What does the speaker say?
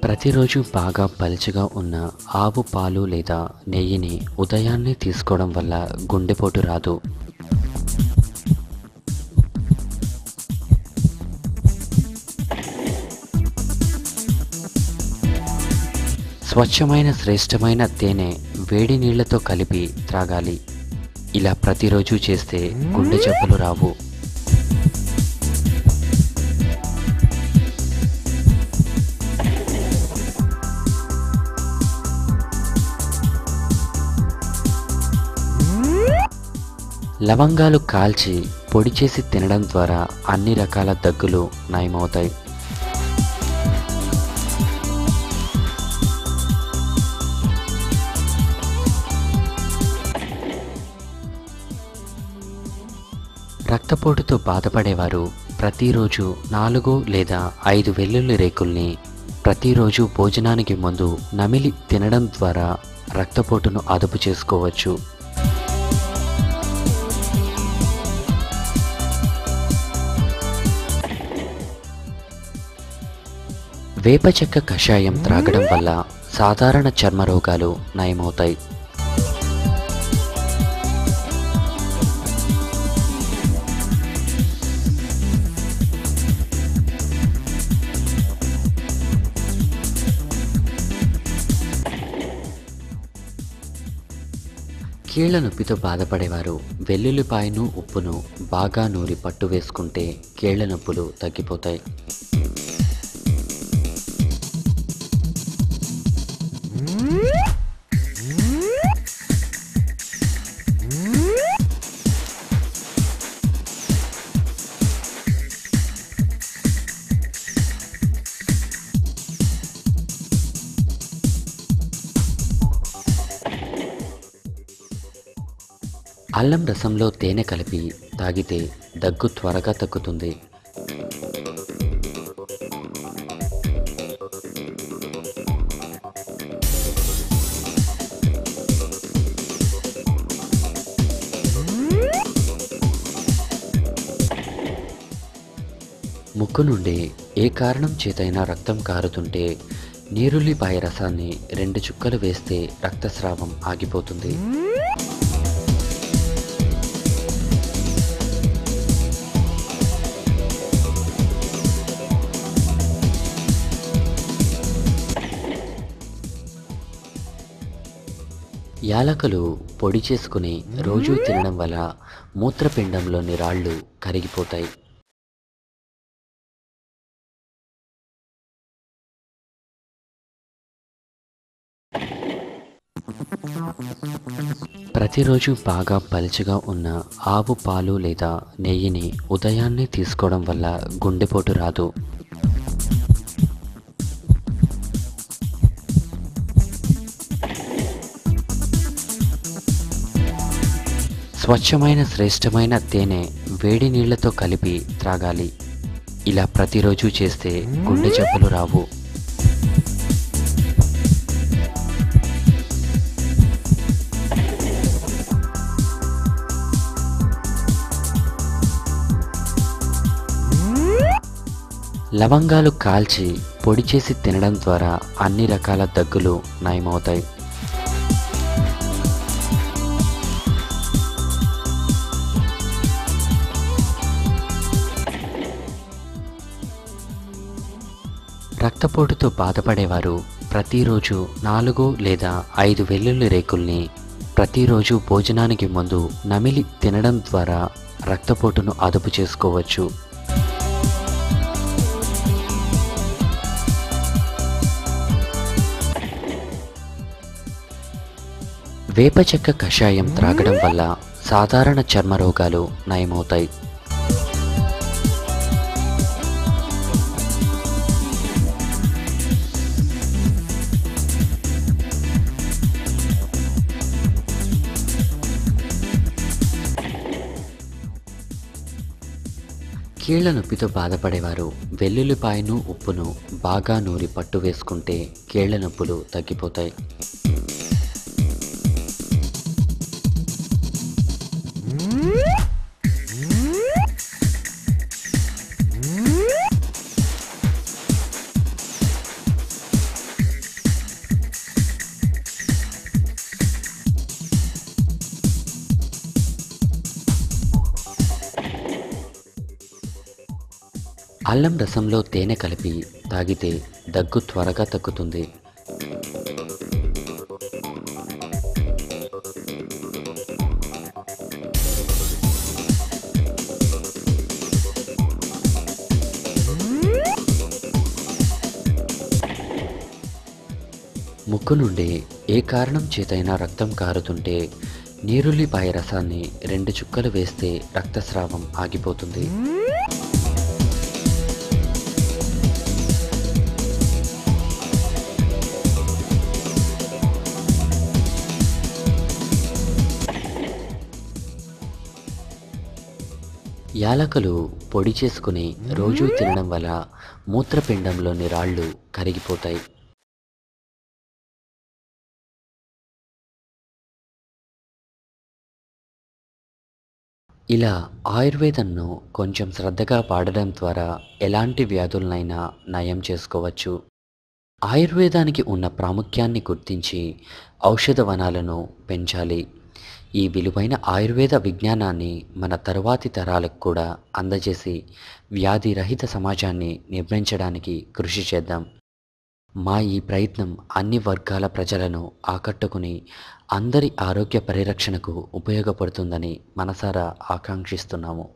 ప్రతిరోజు బాగా పలుచగా ఉన్న ఆవు పాలు లేదా నెయ్యిని ఉదయాన్నే తీసుకోవడం వల్ల గుండెపోటు రాదు. స్వచ్ఛమైన శ్రేష్టమైన తేనె వేడి నీళ్లతో కలిపి త్రాగాలి. ఇలా ప్రతిరోజు చేస్తే గుండె జబ్బులు రావు. లవంగాలు కాల్చి పొడి చేసి తినడం ద్వారా అన్ని రకాల దగ్గులు నయమవుతాయి. రక్తపోటుతో బాధపడేవారు ప్రతిరోజు 4 లేదా 5 వెల్లుల్లి రేకుల్ని ప్రతిరోజు భోజనానికి ముందు నమిలి తినడం ద్వారా రక్తపోటును అదుపు చేసుకోవచ్చు. వేప చెక్క కషాయం త్రాగడం వల్ల సాధారణ చర్మ రోగాలు నయమవుతాయి. కీళ్ల నొప్పితో బాధపడేవారు వెల్లుల్లిపాయను ఉప్పును బాగా నూరి పట్టు వేసుకుంటే కీళ్ల నొప్పులు తగ్గిపోతాయి. అల్లం రసంలో తేనె కలిపి తాగితే దగ్గు త్వరగా తగ్గుతుంది. ముక్కు నుండి ఏ కారణం చేతైనా రక్తం కారుతుంటే నీరుల్లిపాయ రసాన్ని 2 చుక్కలు వేస్తే రక్తస్రావం ఆగిపోతుంది. యాలకులు పొడి చేసుకుని రోజూ తినడం వల్ల మూత్రపిండంలోని రాళ్ళు కరిగిపోతాయి. ప్రతిరోజు బాగా పలుచగా ఉన్న ఆవు పాలు లేదా నెయ్యిని ఉదయాన్నే తీసుకోవడం వల్ల గుండెపోటు రాదు. స్వచ్ఛమైన శ్రేష్టమైన తేనె వేడి నీళ్లతో కలిపి త్రాగాలి. ఇలా ప్రతిరోజు చేస్తే గుండె జబ్బులు రావు. లవంగాలు కాల్చి పొడి చేసి తినడం ద్వారా అన్ని రకాల దగ్గులు నయమవుతాయి. రక్తపోటుతో బాధపడేవారు ప్రతిరోజు 4 లేదా 5 వెల్లుల్లి రేకుల్ని ప్రతిరోజు భోజనానికి ముందు నమిలి తినడం ద్వారా రక్తపోటును అదుపు చేసుకోవచ్చు. వేప చెక్క కషాయం త్రాగడం వల్ల సాధారణ చర్మ రోగాలు నయమవుతాయి. కీళ్ల నొప్పితో బాధపడేవారు వెల్లుల్లిపాయను ఉప్పును బాగా నూరి పట్టు వేసుకుంటే కీళ్ల నొప్పులు తగ్గిపోతాయి. అల్లం రసంలో తేనె కలిపి తాగితే దగ్గు త్వరగా తగ్గుతుంది. ముక్కు నుండి ఏ కారణం చేతైనా రక్తం కారుతుంటే నీరుల్లిపాయ రసాన్ని 2 చుక్కలు వేస్తే రక్తస్రావం ఆగిపోతుంది. యాలకులు పొడి చేసుకుని రోజూ తినడం వల్ల మూత్రపిండంలోని రాళ్ళు కరిగిపోతాయి. ఇలా ఆయుర్వేదంను కొంచెం శ్రద్ధగా వాడడం ద్వారా ఎలాంటి వ్యాధులనైనా నయం చేసుకోవచ్చు. ఆయుర్వేదానికి ఉన్న ప్రాముఖ్యాన్ని గుర్తించి ఔషధ వనాలను పెంచాలి. ఈ విలువైన ఆయుర్వేద విజ్ఞానాన్ని మన తరువాతి తరాలకు కూడా అందజేసి వ్యాధి రహిత సమాజాన్ని నిర్మించడానికి కృషి చేద్దాం. మా ఈ ప్రయత్నం అన్ని వర్గాల ప్రజలను ఆకట్టుకుని అందరి ఆరోగ్య పరిరక్షణకు ఉపయోగపడుతుందని మనసారా ఆకాంక్షిస్తున్నాము.